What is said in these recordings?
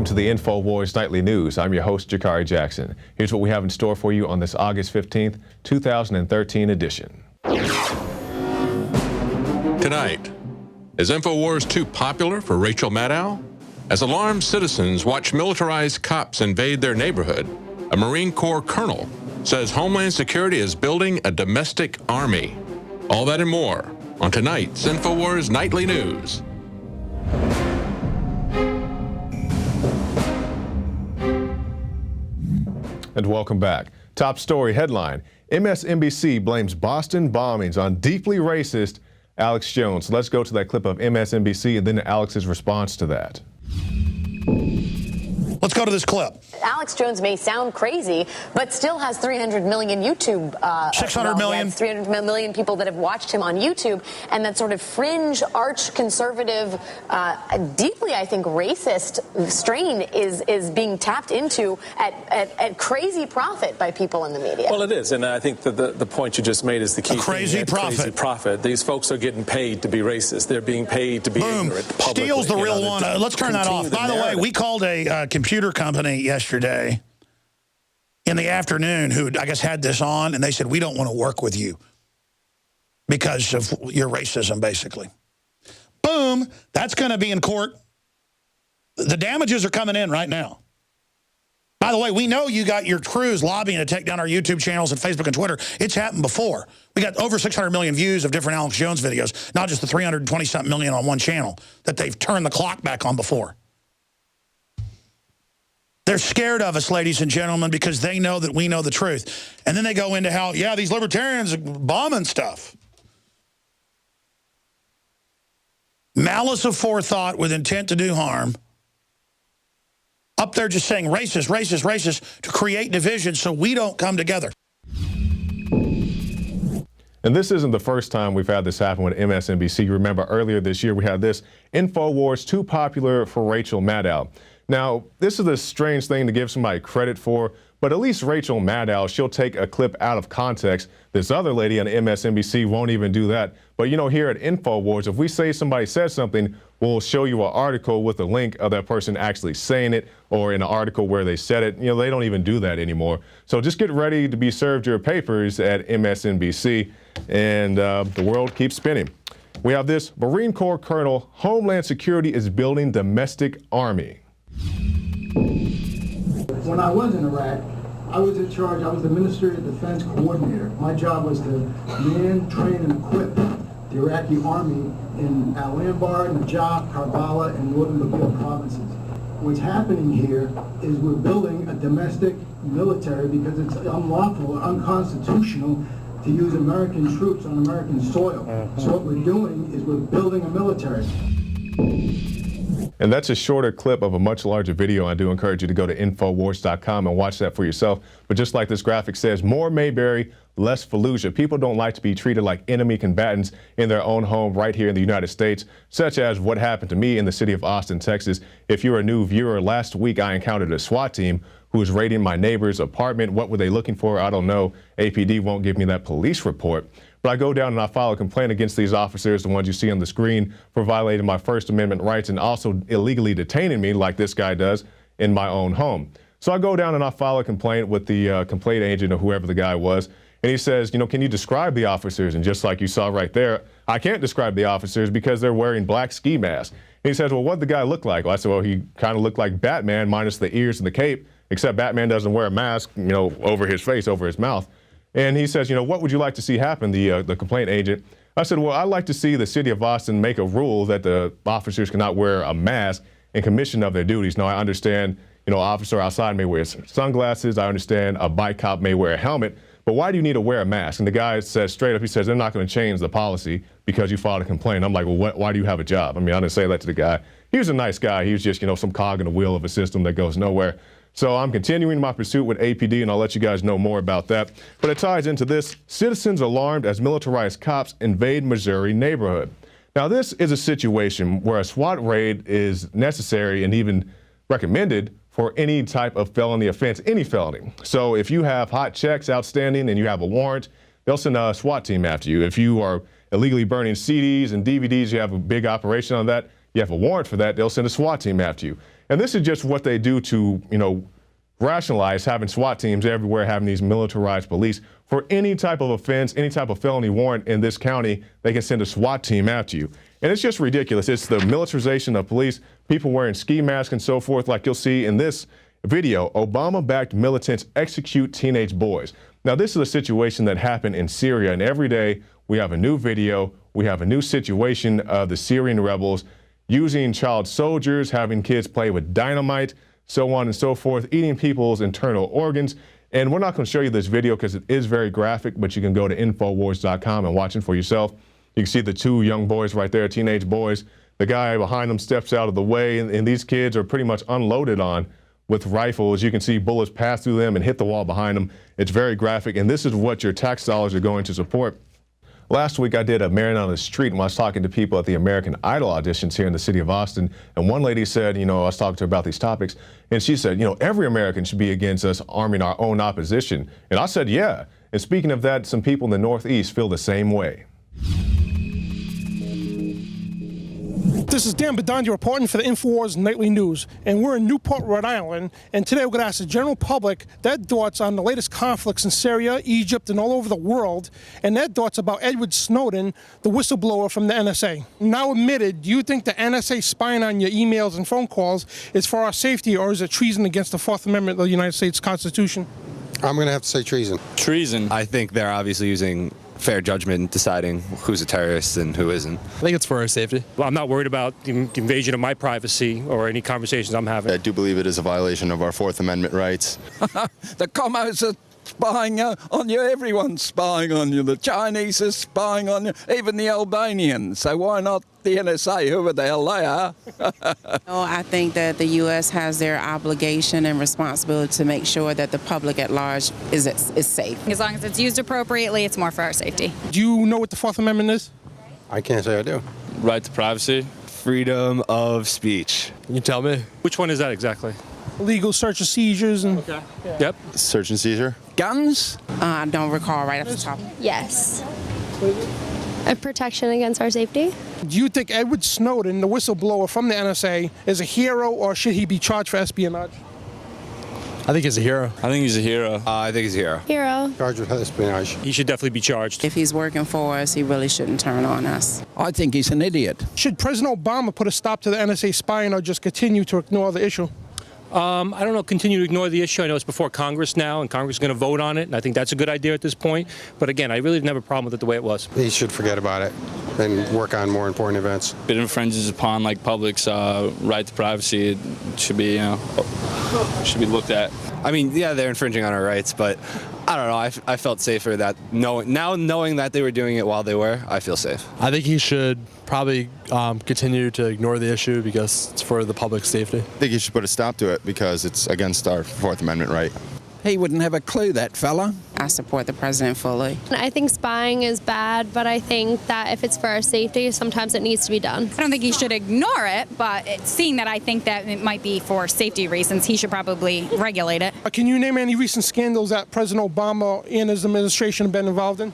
to the Infowars Nightly News. I'm your host, Jakari Jackson. Here's what we have in store for you on this August 15th, 2013 edition. Tonight, is Infowars too popular for Rachel Maddow? As alarmed citizens watch militarized cops invade their neighborhood, a Marine Corps colonel says Homeland Security is building a domestic army. All that and more on tonight's Infowars Nightly News. And welcome back. Top story headline: MSNBC blames Boston bombings on deeply racist Alex Jones. Let's go to that clip of MSNBC and then Alex's response to that. Let's go to this clip. Alex Jones may sound crazy, but still has 300 million YouTube. 600 million. 300 million people that have watched him on YouTube. And that sort of fringe, arch-conservative, deeply, I think, racist strain is being tapped into at crazy profit by people in the media. Well, it is. And I think that the point you just made is the key. Crazy profit. Crazy profit. These folks are getting paid to be racist. They're being paid to be ignorant publicly. Steele's the real one. Let's turn that off. By the way, we called a computer company yesterday in the afternoon who I guess had this on, and they said, we don't want to work with you because of your racism, basically. Boom, that's going to be in court. The damages are coming in right now. By the way, we know you got your crews lobbying to take down our YouTube channels and Facebook and Twitter. It's happened before. We got over 600 million views of different Alex Jones videos, not just the 320-something million on one channel that they've turned the clock back on before. They're scared of us, ladies and gentlemen, because they know that we know the truth. And then they go into how, yeah, these libertarians are bombing stuff. Malice aforethought with intent to do harm. Up there just saying racist, racist, racist to create division so we don't come together. And this isn't the first time we've had this happen with MSNBC. Remember earlier this year we had this Infowars too popular for Rachel Maddow. Now, this is a strange thing to give somebody credit for, but at least Rachel Maddow, she'll take a clip out of context. This other lady on MSNBC won't even do that. But, you know, here at Infowars, if we say somebody said something, we'll show you an article with a link of that person actually saying it or in an article where they said it. You know, they don't even do that anymore. So just get ready to be served your papers at MSNBC, and the world keeps spinning. We have this Marine Corps colonel, Homeland Security is building domestic army. When I was in Iraq, I was in charge, I was the Ministry of Defense coordinator. My job was to man, train, and equip the Iraqi army in Al-Anbar, Najaf, Karbala, and northern Libya provinces. What's happening here is we're building a domestic military because it's unlawful, unconstitutional to use American troops on American soil. So what we're doing is we're building a military. And that's a shorter clip of a much larger video. I do encourage you to go to Infowars.com and watch that for yourself. But just like this graphic says, more Mayberry, less Fallujah. People don't like to be treated like enemy combatants in their own home right here in the United States, such as what happened to me in the city of Austin, Texas. If you're a new viewer, last week I encountered a SWAT team who was raiding my neighbor's apartment. What were they looking for? I don't know. APD won't give me that police report. But I go down and I file a complaint against these officers, the ones you see on the screen, for violating my First Amendment rights and also illegally detaining me like this guy does in my own home. So I go down and I file a complaint with the complaint agent or whoever the guy was. And he says, you know, can you describe the officers? And just like you saw right there, I can't describe the officers because they're wearing black ski masks. And he says, well, what'd the guy look like? Well, I said, well, he kind of looked like Batman minus the ears and the cape, except Batman doesn't wear a mask, you know, over his face, over his mouth. And he says, you know, what would you like to see happen, the complaint agent? I said, well, I'd like to see the city of Austin make a rule that the officers cannot wear a mask in commission of their duties. Now, I understand, you know, an officer outside may wear sunglasses. I understand a bike cop may wear a helmet. But why do you need to wear a mask? And the guy says straight up, he says, they're not going to change the policy because you filed a complaint. I'm like, well, why do you have a job? I mean, I didn't say that to the guy. He was a nice guy. He was just, you know, some cog in the wheel of a system that goes nowhere. So I'm continuing my pursuit with APD, and I'll let you guys know more about that. But it ties into this: citizens alarmed as militarized cops invade Missouri neighborhood. Now, this is a situation where a SWAT raid is necessary and even recommended for any type of felony offense, any felony. So if you have hot checks outstanding and you have a warrant, they'll send a SWAT team after you. If you are illegally burning CDs and DVDs, you have a big operation on that, you have a warrant for that, they'll send a SWAT team after you. And this is just what they do to, rationalize having SWAT teams everywhere, having these militarized police. For any type of offense, any type of felony warrant in this county, they can send a SWAT team after you. And it's just ridiculous. It's the militarization of police, people wearing ski masks and so forth, like you'll see in this video. Obama-backed militants execute teenage boys. Now, this is a situation that happened in Syria, and every day we have a new video, we have a new situation of the Syrian rebels using child soldiers, having kids play with dynamite, so on and so forth, eating people's internal organs. And we're not going to show you this video because it is very graphic, but you can go to Infowars.com and watch it for yourself. You can see the two young boys right there, teenage boys. The guy behind them steps out of the way, and these kids are pretty much unloaded on with rifles. You can see bullets pass through them and hit the wall behind them. It's very graphic, and this is what your tax dollars are going to support. Last week, I did a Married on the Street, and I was talking to people at the American Idol auditions here in the city of Austin. And one lady said, I was talking to her about these topics, and she said, every American should be against us arming our own opposition. And I said, yeah. And speaking of that, some people in the Northeast feel the same way. This is Dan Badandi reporting for the Infowars Nightly News, and we're in Newport, Rhode Island, and today we're going to ask the general public their thoughts on the latest conflicts in Syria, Egypt, and all over the world, and their thoughts about Edward Snowden, the whistleblower from the NSA. Now admitted, do you think the NSA spying on your emails and phone calls is for our safety, or is it treason against the Fourth Amendment of the United States Constitution? I'm going to have to say treason. Treason. I think they're obviously using fair judgment in deciding who's a terrorist and who isn't. I think it's for our safety. Well, I'm not worried about the invasion of my privacy or any conversations I'm having. I do believe it is a violation of our Fourth Amendment rights. The commies are spying on you. Everyone's spying on you. The Chinese are spying on you, even the Albanians. So why not the NSA, whoever the hell they are? I think that the U.S. has their obligation and responsibility to make sure that the public at large is safe. As long as it's used appropriately, it's more for our safety. Do you know what the Fourth Amendment is? I can't say I do. Right to privacy. Freedom of speech. You tell me. Which one is that exactly? Legal search and seizures and... Okay. Yep. Search and seizure. Guns? I don't recall right off the top. Yes. A protection against our safety. Do you think Edward Snowden, the whistleblower from the NSA, is a hero, or should he be charged for espionage? I think he's a hero. I think he's a hero. I think he's a hero. Hero. Charged with espionage. He should definitely be charged. If he's working for us, he really shouldn't turn on us. I think he's an idiot. Should President Obama put a stop to the NSA spying, or just continue to ignore the issue? I don't know, continue to ignore the issue. I know it's before Congress now, and Congress is going to vote on it, and I think that's a good idea at this point. But again, I really didn't have a problem with it the way it was. He should forget about it and work on more important events. It infringes upon public's right to privacy. It should be, should be looked at. I mean, yeah, they're infringing on our rights, but I don't know. I felt safer that knowing that they were doing it while they were, I feel safe. I think he should probably continue to ignore the issue because it's for the public's safety. I think he should put a stop to it because it's against our Fourth Amendment right. He wouldn't have a clue, that fella. I support the president fully. I think spying is bad, but I think that if it's for our safety, sometimes it needs to be done. I don't think he should ignore it, but seeing that I think that it might be for safety reasons, he should probably regulate it. Can you name any recent scandals that President Obama and his administration have been involved in?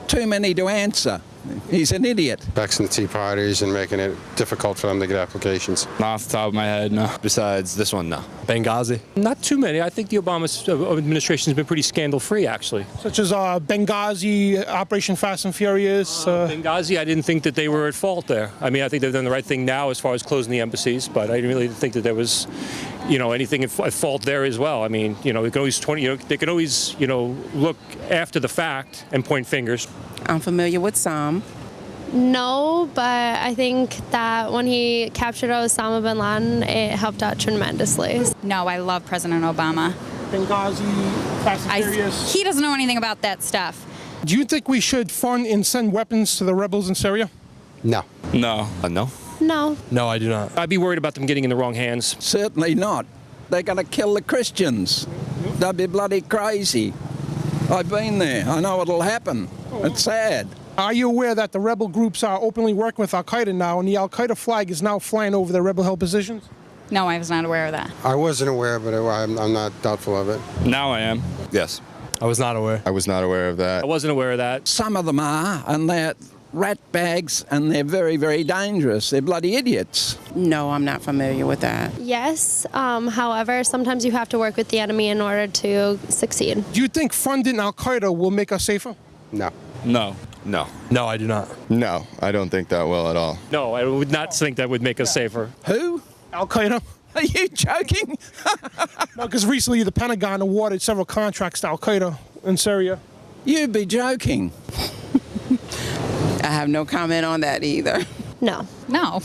Too many to answer. He's an idiot. Vexing the Tea Parties and making it difficult for them to get applications. Not off the top of my head, no. Besides this one, no. Benghazi. Not too many. I think the Obama administration has been pretty scandal-free, actually. Such as Benghazi, Operation Fast and Furious. Benghazi, I didn't think that they were at fault there. I mean, I think they've done the right thing now as far as closing the embassies, but I really didn't think that there was, anything at fault there as well. I mean, they can always, look after the fact and point fingers. I'm familiar with some. No, but I think that when he captured Osama bin Laden, it helped out tremendously. No, I love President Obama. Benghazi, Fast and Furious. He doesn't know anything about that stuff. Do you think we should fund and send weapons to the rebels in Syria? No. No. No? No. No, I do not. I'd be worried about them getting in the wrong hands. Certainly not. They're going to kill the Christians. They'll be bloody crazy. I've been there. I know what'll happen. It's sad. Are you aware that the rebel groups are openly working with Al-Qaeda now, and the Al-Qaeda flag is now flying over their rebel-held positions? No, I was not aware of that. I wasn't aware, but I'm not doubtful of it. Now I am. Yes. I was not aware. I was not aware of that. I wasn't aware of that. Some of them are, and rat bags, and they're very, very dangerous. They're bloody idiots. No, I'm not familiar with that. Yes, however, sometimes you have to work with the enemy in order to succeed. Do you think funding Al-Qaeda will make us safer? No. No. No. No, I do not. No, I don't think that will at all. No, I would not think that would make us safer. Who? Al-Qaeda? Are you joking? No, because recently the Pentagon awarded several contracts to Al-Qaeda in Syria. You'd be joking. I have no comment on that either. No. No.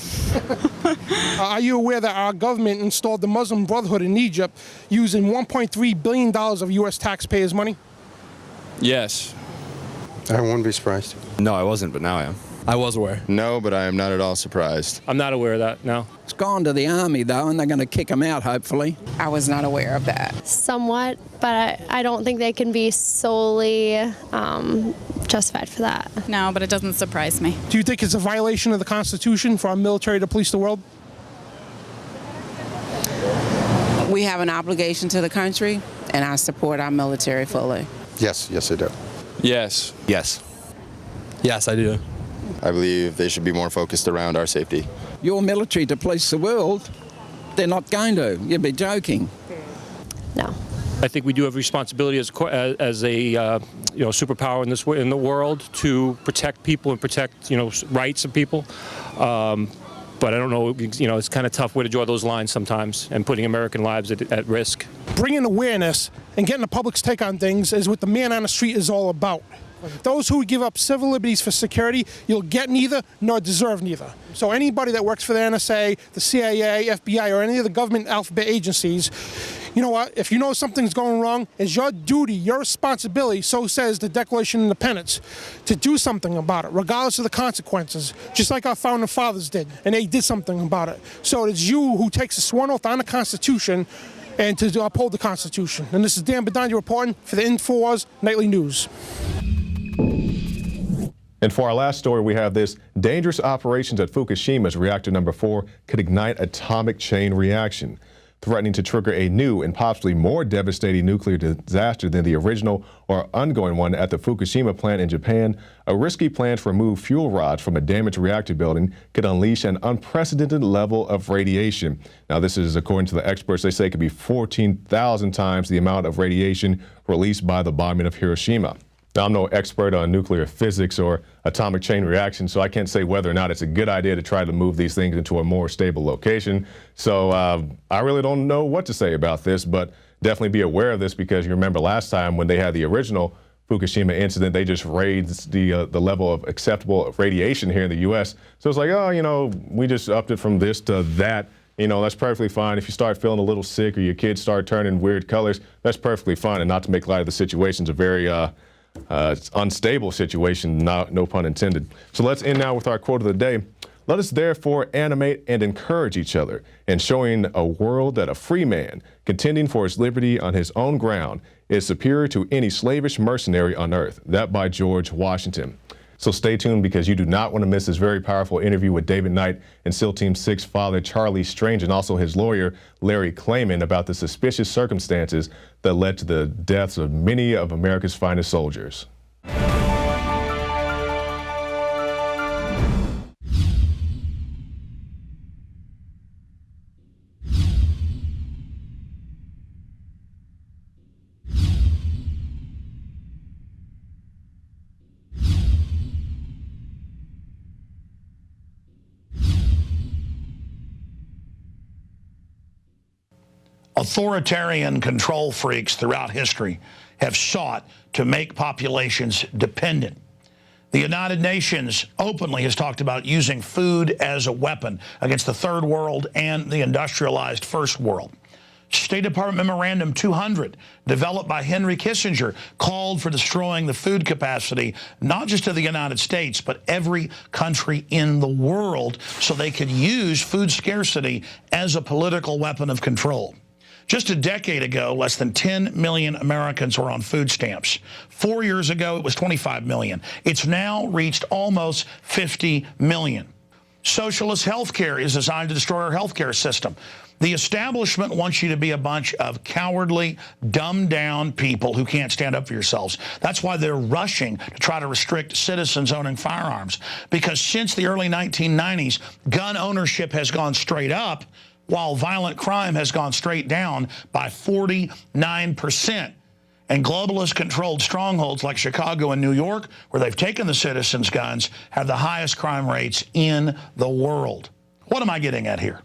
Are you aware that our government installed the Muslim Brotherhood in Egypt using $1.3 billion of U.S. taxpayers' money? Yes. I wouldn't be surprised. No, I wasn't, but now I am. I was aware. No, but I am not at all surprised. I'm not aware of that, no. It's gone to the army, though, and they're going to kick them out, hopefully. I was not aware of that. Somewhat, but I don't think they can be solely justified for that. No, but it doesn't surprise me. Do you think it's a violation of the Constitution for our military to police the world? We have an obligation to the country, and I support our military fully. Yes, yes, I do. Yes. Yes. Yes, I do. I believe they should be more focused around our safety. Your military to police the world, they're not going to. You'd be joking. No. I think we do have responsibility as a superpower in the world to protect people and protect rights of people. But I don't know, it's kind of tough way to draw those lines sometimes, and putting American lives at risk. Bringing awareness and getting the public's take on things is what the man on the street is all about. Those who give up civil liberties for security, you'll get neither nor deserve neither. So anybody that works for the NSA, the CIA, FBI, or any of the government alphabet agencies, you know what? If you know something's going wrong, it's your duty, your responsibility, so says the Declaration of Independence, to do something about it, regardless of the consequences, just like our founding fathers did, and they did something about it. So it's you who takes a sworn oath on the Constitution and to uphold the Constitution. And this is Dan Badandi reporting for the Infowars Nightly News. And for our last story, we have this: dangerous operations at Fukushima's reactor number 4 could ignite atomic chain reaction, threatening to trigger a new and possibly more devastating nuclear disaster than the original or ongoing one at the Fukushima plant in Japan. A risky plan to remove fuel rods from a damaged reactor building could unleash an unprecedented level of radiation. Now, this is according to the experts. They say it could be 14,000 times the amount of radiation released by the bombing of Hiroshima. Now, I'm no expert on nuclear physics or atomic chain reaction, so I can't say whether or not it's a good idea to try to move these things into a more stable location. So I really don't know what to say about this, but definitely be aware of this, because you remember last time when they had the original Fukushima incident, they just raised the level of acceptable radiation here in the U.S. So it's like, oh, we just upped it from this to that. That's perfectly fine. If you start feeling a little sick or your kids start turning weird colors, that's perfectly fine. And not to make light of the situation, it's a very unstable situation, no pun intended. So let's end now with our quote of the day. Let us therefore animate and encourage each other in showing a world that a free man, contending for his liberty on his own ground, is superior to any slavish mercenary on earth. That by George Washington. So stay tuned, because you do not want to miss this very powerful interview with David Knight and SEAL Team 6 father Charlie Strange, and also his lawyer Larry Klayman, about the suspicious circumstances that led to the deaths of many of America's finest soldiers. Authoritarian control freaks throughout history have sought to make populations dependent. The United Nations openly has talked about using food as a weapon against the third world and the industrialized first world. State Department Memorandum 200, developed by Henry Kissinger, called for destroying the food capacity, not just of the United States, but every country in the world, so they could use food scarcity as a political weapon of control. Just a decade ago, less than 10 million Americans were on food stamps. 4 years ago, it was 25 million. It's now reached almost 50 million. Socialist health care is designed to destroy our health care system. The establishment wants you to be a bunch of cowardly, dumbed-down people who can't stand up for yourselves. That's why they're rushing to try to restrict citizens owning firearms. Because since the early 1990s, gun ownership has gone straight up, while violent crime has gone straight down by 49%. And globalist-controlled strongholds like Chicago and New York, where they've taken the citizens' guns, have the highest crime rates in the world. What am I getting at here?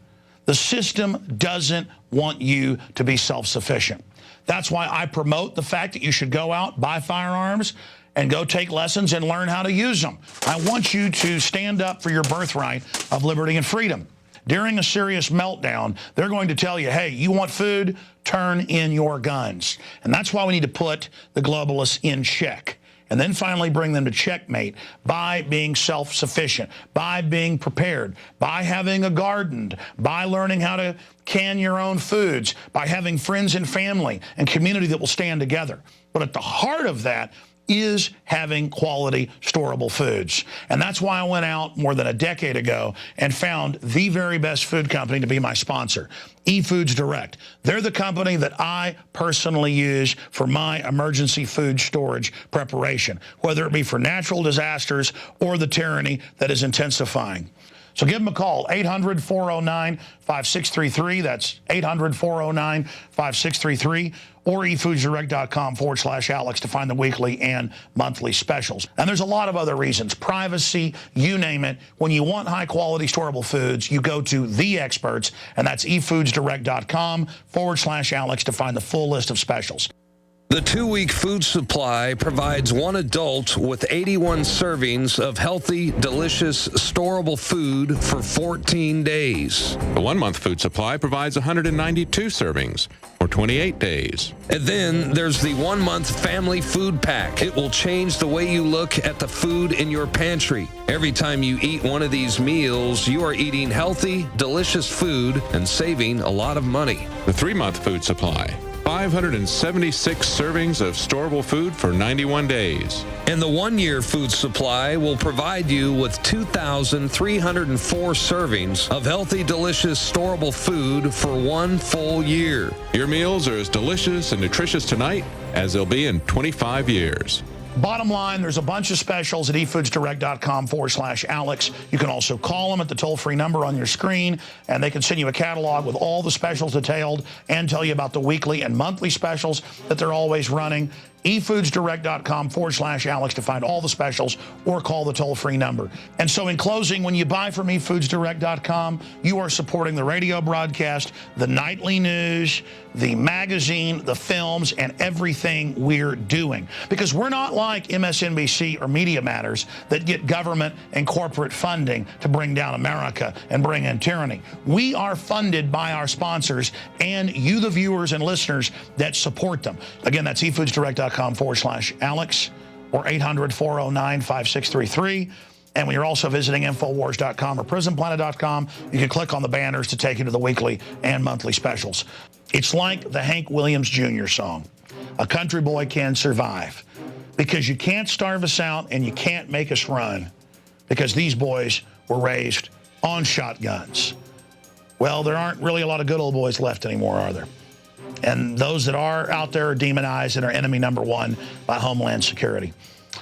The system doesn't want you to be self-sufficient. That's why I promote the fact that you should go out, buy firearms, and go take lessons and learn how to use them. I want you to stand up for your birthright of liberty and freedom. During a serious meltdown, they're going to tell you, hey, you want food? Turn in your guns. And that's why we need to put the globalists in check. And then finally bring them to checkmate by being self-sufficient, by being prepared, by having a garden, by learning how to can your own foods, by having friends and family and community that will stand together. But at the heart of that is having quality, storable foods. And that's why I went out more than a decade ago and found the very best food company to be my sponsor, eFoods Direct. They're the company that I personally use for my emergency food storage preparation, whether it be for natural disasters or the tyranny that is intensifying. So give them a call, 800-409-5633. That's 800-409-5633. Or efoodsdirect.com/Alex to find the weekly and monthly specials. And there's a lot of other reasons. Privacy, you name it. When you want high-quality, storable foods, you go to the experts, and that's efoodsdirect.com/Alex to find the full list of specials. The 2-week food supply provides one adult with 81 servings of healthy, delicious, storable food for 14 days. The 1-month food supply provides 192 servings for 28 days. And then there's the 1-month family food pack. It will change the way you look at the food in your pantry. Every time you eat one of these meals, you are eating healthy, delicious food and saving a lot of money. The 3-month food supply, 576 servings of storable food for 91 days. And the 1-year food supply will provide you with 2,304 servings of healthy, delicious, storable food for 1 full year. Your meals are as delicious and nutritious tonight as they'll be in 25 years. Bottom line, there's a bunch of specials at efoodsdirect.com/Alex. You can also call them at the toll-free number on your screen, and they can send you a catalog with all the specials detailed and tell you about the weekly and monthly specials that they're always running. efoodsdirect.com/Alex to find all the specials or call the toll-free number. And so in closing, when you buy from efoodsdirect.com, you are supporting the radio broadcast, the nightly news, the magazine, the films, and everything we're doing. Because we're not like MSNBC or Media Matters that get government and corporate funding to bring down America and bring in tyranny. We are funded by our sponsors and you, the viewers and listeners that support them. Again, that's efoodsdirect.com/Alex or 800-409-5633. And when you're also visiting Infowars.com or PrisonPlanet.com, you can click on the banners to take you to the weekly and monthly specials. It's like the Hank Williams Jr. song, "A Country Boy Can Survive," because you can't starve us out and you can't make us run, because these boys were raised on shotguns. Well, there aren't really a lot of good old boys left anymore, are there? And those that are out there are demonized and are enemy number one by Homeland Security.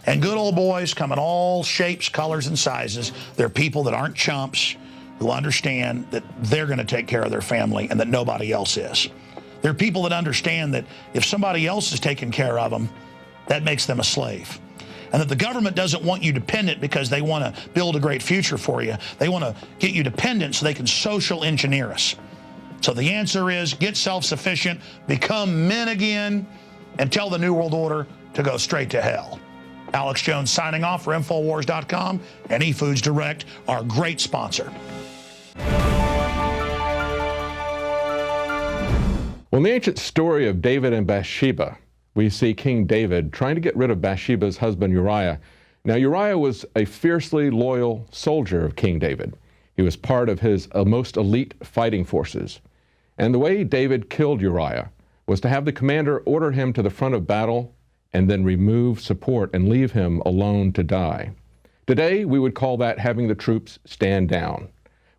And good old boys come in all shapes, colors, and sizes. They're people that aren't chumps, who understand that they're going to take care of their family and that nobody else is. They're people that understand that if somebody else is taking care of them, that makes them a slave. And that the government doesn't want you dependent because they want to build a great future for you. They want to get you dependent so they can social engineer us. So the answer is get self-sufficient, become men again, and tell the New World Order to go straight to hell. Alex Jones signing off for Infowars.com and eFoods Direct, our great sponsor. Well, in the ancient story of David and Bathsheba, we see King David trying to get rid of Bathsheba's husband Uriah. Now, Uriah was a fiercely loyal soldier of King David. He was part of his most elite fighting forces. And the way David killed Uriah was to have the commander order him to the front of battle and then remove support and leave him alone to die. Today, we would call that having the troops stand down.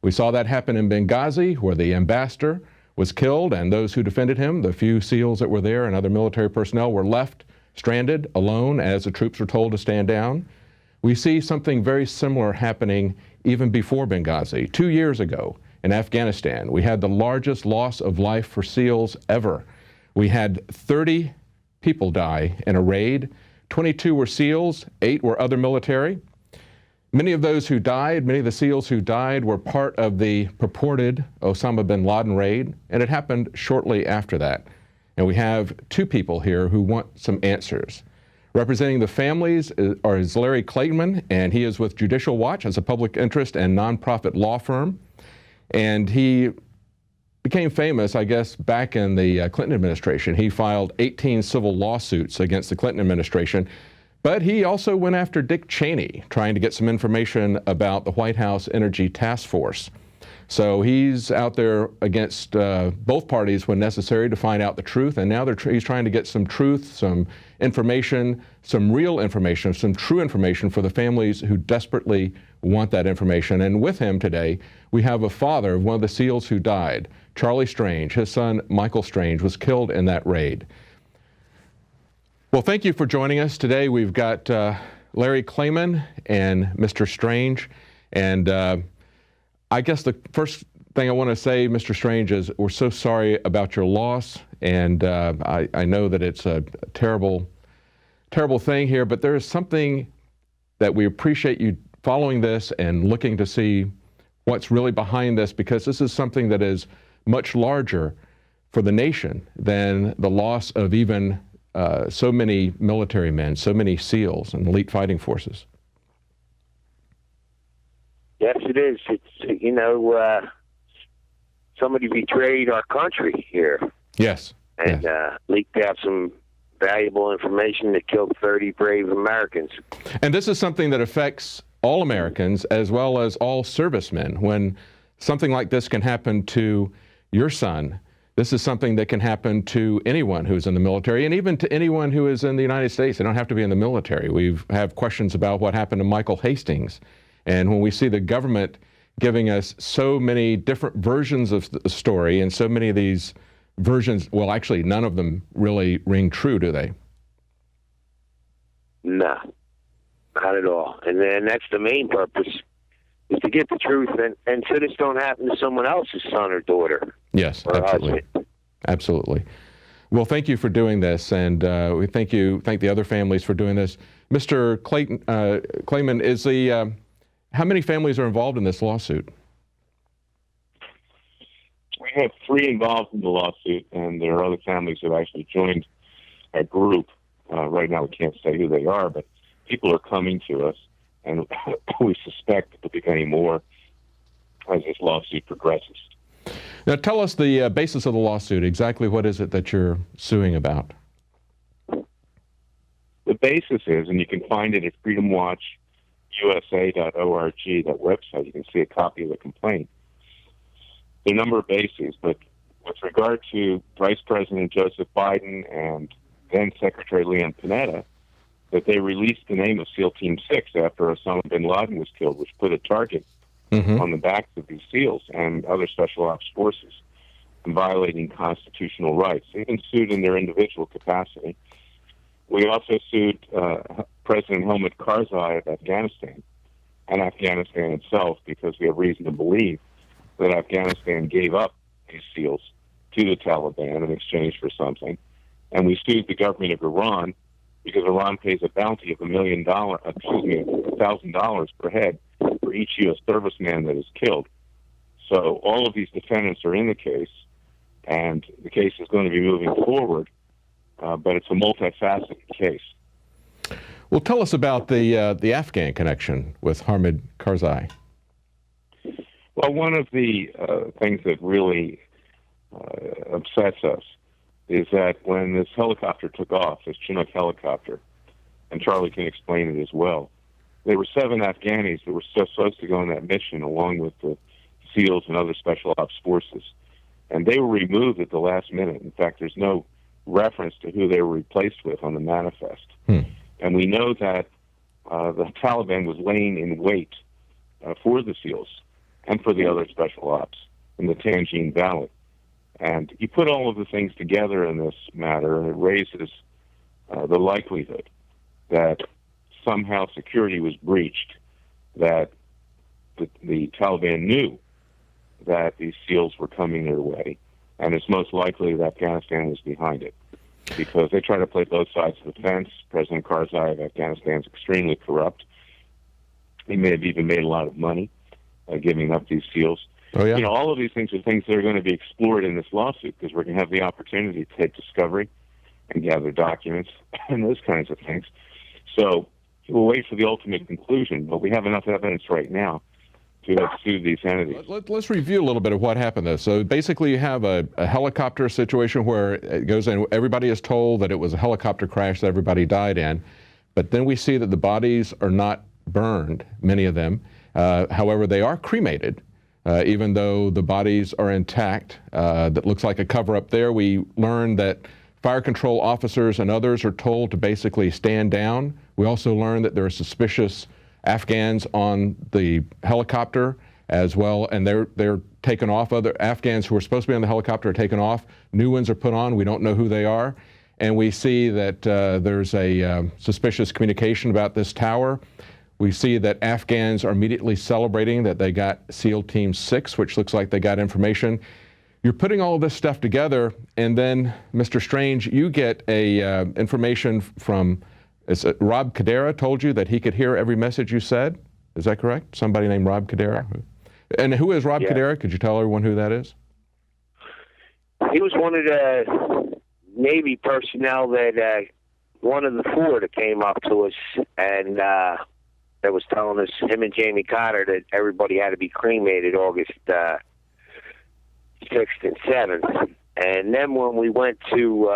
We saw that happen in Benghazi, where the ambassador was killed, and those who defended him, the few SEALs that were there and other military personnel, were left stranded, alone, as the troops were told to stand down. We see something very similar happening even before Benghazi. 2 years ago in Afghanistan, we had the largest loss of life for SEALs ever. We had 30 people die in a raid. 22 were SEALs, 8 were other military. Many of those who died, many of the SEALs who died, were part of the purported Osama bin Laden raid, and it happened shortly after that. And we have 2 people here who want some answers. Representing the families is Larry Klayman, and he is with Judicial Watch as a public interest and nonprofit law firm. And he became famous, I guess, back in the Clinton administration. He filed 18 civil lawsuits against the Clinton administration. But he also went after Dick Cheney, trying to get some information about the White House Energy Task Force. So he's out there against both parties when necessary to find out the truth, and now he's trying to get some truth, some information, some real information, some true information for the families who desperately want that information. And with him today, we have a father of one of the SEALs who died, Charlie Strange. His son, Michael Strange, was killed in that raid. Well, thank you for joining us today. We've got Larry Klayman and Mr. Strange. And I guess the first thing I want to say, Mr. Strange, is we're so sorry about your loss. And I know that it's a terrible, terrible thing here, but there is something that we appreciate you following this and looking to see what's really behind this, because this is something that is much larger for the nation than the loss of even so many military men, so many SEALs and elite fighting forces. Yes, it is. It's, you know, somebody betrayed our country here. Yes. And leaked out some valuable information that killed 30 brave Americans. And this is something that affects all Americans as well as all servicemen. When something like this can happen to your son, this is something that can happen to anyone who's in the military, and even to anyone who is in the United States. They don't have to be in the military. We have questions about what happened to Michael Hastings. And when we see the government giving us so many different versions of the story, and so many of these versions, well, actually, none of them really ring true, do they? No, not at all. And then that's the main purpose, is to get the truth, and so this don't happen to someone else's son or daughter. Yes, absolutely. Absolutely. Well, thank you for doing this, and we thank the other families for doing this. Mr. Klayman, is the how many families are involved in this lawsuit? We have 3 involved in the lawsuit, and there are other families that actually joined our group. Right now, we can't say who they are, but people are coming to us, and we suspect that there'll be many more as this lawsuit progresses. Now, tell us the basis of the lawsuit. Exactly what is it that you're suing about? The basis is, and you can find it at freedomwatchusa.org, that website. You can see a copy of the complaint. There are a number of bases, but with regard to Vice President Joseph Biden and then Secretary Leon Panetta, that they released the name of SEAL Team 6 after Osama bin Laden was killed, which put a target on the backs of these SEALs and other special ops forces, and violating constitutional rights. They've been sued in their individual capacity. We also sued President Hamid Karzai of Afghanistan and Afghanistan itself, because we have reason to believe that Afghanistan gave up these SEALs to the Taliban in exchange for something. And we sued the government of Iran because Iran pays a bounty of $1,000 per head for each U.S. serviceman that is killed. So all of these defendants are in the case, and the case is going to be moving forward, but it's a multifaceted case. Well, tell us about the Afghan connection with Hamid Karzai. Well, one of the things that really upsets us is that when this helicopter took off, this Chinook helicopter, and Charlie can explain it as well, there were 7 Afghanis that were supposed to go on that mission along with the SEALs and other special ops forces. And they were removed at the last minute. In fact, there's no reference to who they were replaced with on the manifest. And we know that the Taliban was laying in wait for the SEALs and for the other special ops in the Tanjin Valley. And you put all of the things together in this matter, and it raises the likelihood that somehow security was breached, that the Taliban knew that these SEALs were coming their way, and it's most likely that Afghanistan was behind it, because they try to play both sides of the fence. President Karzai of Afghanistan is extremely corrupt. He may have even made a lot of money giving up these SEALs. Oh, yeah. You know, all of these things are things that are going to be explored in this lawsuit, because we're going to have the opportunity to take discovery and gather documents and those kinds of things. So we'll wait for the ultimate conclusion, but we have enough evidence right now to have sued these entities. Let's review a little bit of what happened though. So basically you have a helicopter situation where it goes in, everybody is told that it was a helicopter crash that everybody died in, but then we see that the bodies are not burned, many of them. However, they are cremated, even though the bodies are intact. That looks like a cover-up there. We learned that fire control officers and others are told to basically stand down. We also learned that there are suspicious Afghans on the helicopter as well, and they're taken off. Other Afghans who were supposed to be on the helicopter are taken off. New ones are put on. We don't know who they are. And we see that there's a suspicious communication about this tower. We see that Afghans are immediately celebrating that they got SEAL Team 6, which looks like they got information. You're putting all of this stuff together, and then, Mr. Strange, you get a information from, Rob Kadera told you that he could hear every message you said. Is that correct? Somebody named Rob Kadera? And who is Rob Kadera? Could you tell everyone who that is? He was one of the Navy personnel that one of the four that came up to us and that was telling us, him and Jamie Cotter, that everybody had to be cremated August 6th and 7th. And then when we went to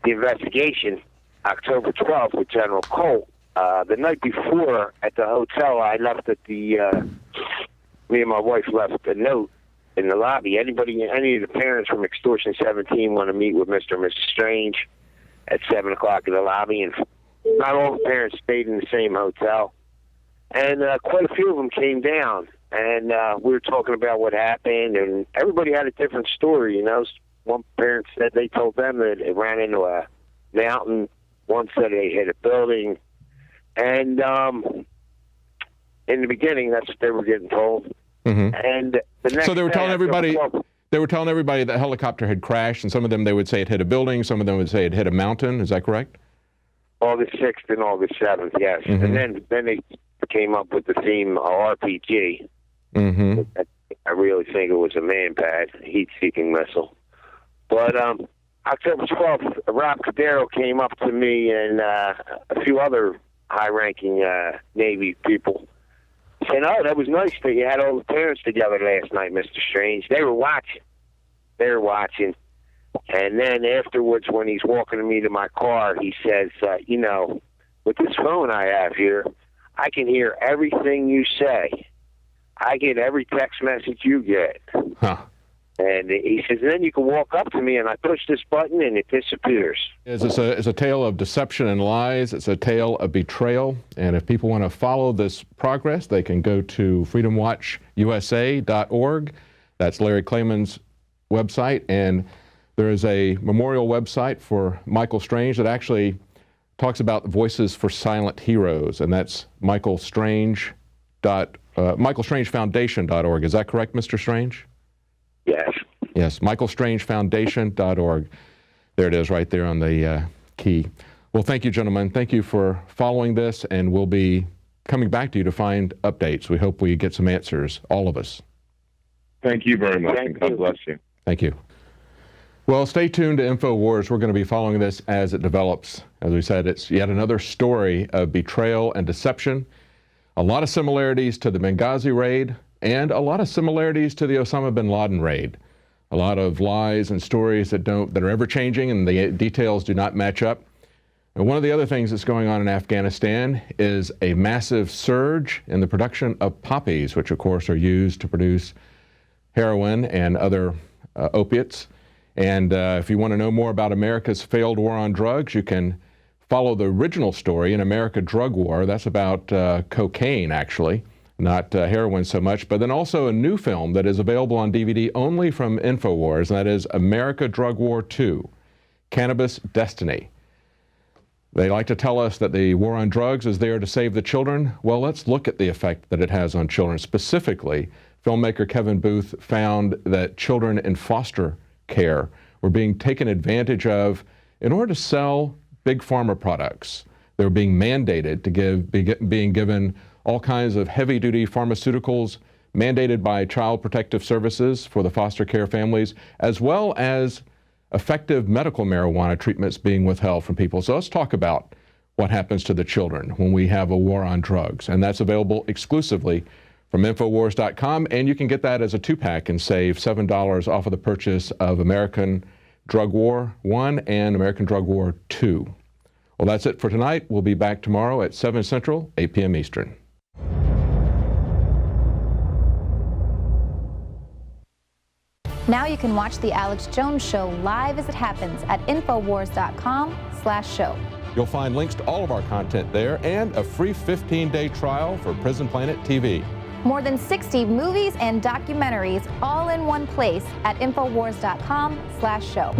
the investigation, October 12th, with General Colt, the night before at the hotel, I left at the, me and my wife left a note in the lobby. Any of the parents from Extortion 17 want to meet with Mr. and Mrs. Strange at 7 o'clock in the lobby, and not all the parents stayed in the same hotel. And quite a few of them came down, and we were talking about what happened, and everybody had a different story, you know. One parent said they told them that it ran into a mountain. One said they hit a building. And in the beginning, that's what they were getting told. Mm-hmm. And the next so they were telling everybody, they were telling everybody that helicopter had crashed, and some of them they would say it hit a building, some of them would say it hit a mountain. Is that correct? August 6th and August 7th, yes. Mm-hmm. And then they came up with the theme RPG. Mm-hmm. I really think it was a man-pad, heat-seeking missile. But October 12th, Rob Cadero came up to me and a few other high-ranking Navy people. Said, "Oh, that was nice that you had all the parents together last night, Mr. Strange." They were watching. And then afterwards, when he's walking me to my car, he says, you know, with this phone I have here, I can hear everything you say. I get every text message you get. Huh. And he says, then you can walk up to me and I push this button and it disappears. It's a tale of deception and lies. It's a tale of betrayal. And if people want to follow this progress, they can go to freedomwatchusa.org. That's Larry Klayman's website. And there is a memorial website for Michael Strange that actually talks about Voices for Silent Heroes. And that's michaelstrangefoundation.org. Is that correct, Mr. Strange? Yes. Yes, michaelstrangefoundation.org. There it is right there on the key. Well, thank you, gentlemen. Thank you for following this, and we'll be coming back to you to find updates. We hope we get some answers, all of us. Thank you very much, and God bless you. Thank you. Well, stay tuned to Infowars. We're going to be following this as it develops. As we said, it's yet another story of betrayal and deception. A lot of similarities to the Benghazi raid, and a lot of similarities to the Osama bin Laden raid. A lot of lies and stories that are ever changing, and the details do not match up. And one of the other things that's going on in Afghanistan is a massive surge in the production of poppies, which of course are used to produce heroin and other opiates. And if you want to know more about America's failed war on drugs, you can follow the original story in America Drug War. That's about cocaine, actually. not heroin so much, but then also a new film that is available on DVD only from Infowars, and that is America Drug War II, Cannabis Destiny. They like to tell us that the war on drugs is there to save the children. Well, let's look at the effect that it has on children. Specifically, filmmaker Kevin Booth found that children in foster care were being taken advantage of in order to sell big pharma products. They were being mandated to being given all kinds of heavy-duty pharmaceuticals mandated by Child Protective Services for the foster care families, as well as effective medical marijuana treatments being withheld from people. So let's talk about what happens to the children when we have a war on drugs. And that's available exclusively from Infowars.com. And you can get that as a 2-pack and save $7 off of the purchase of American Drug War I and American Drug War II. Well, that's it for tonight. We'll be back tomorrow at 7 Central, 8 p.m. Eastern. Now you can watch The Alex Jones Show live as it happens at Infowars.com/show. You'll find links to all of our content there and a free 15-day trial for Prison Planet TV. More than 60 movies and documentaries all in one place at Infowars.com/show.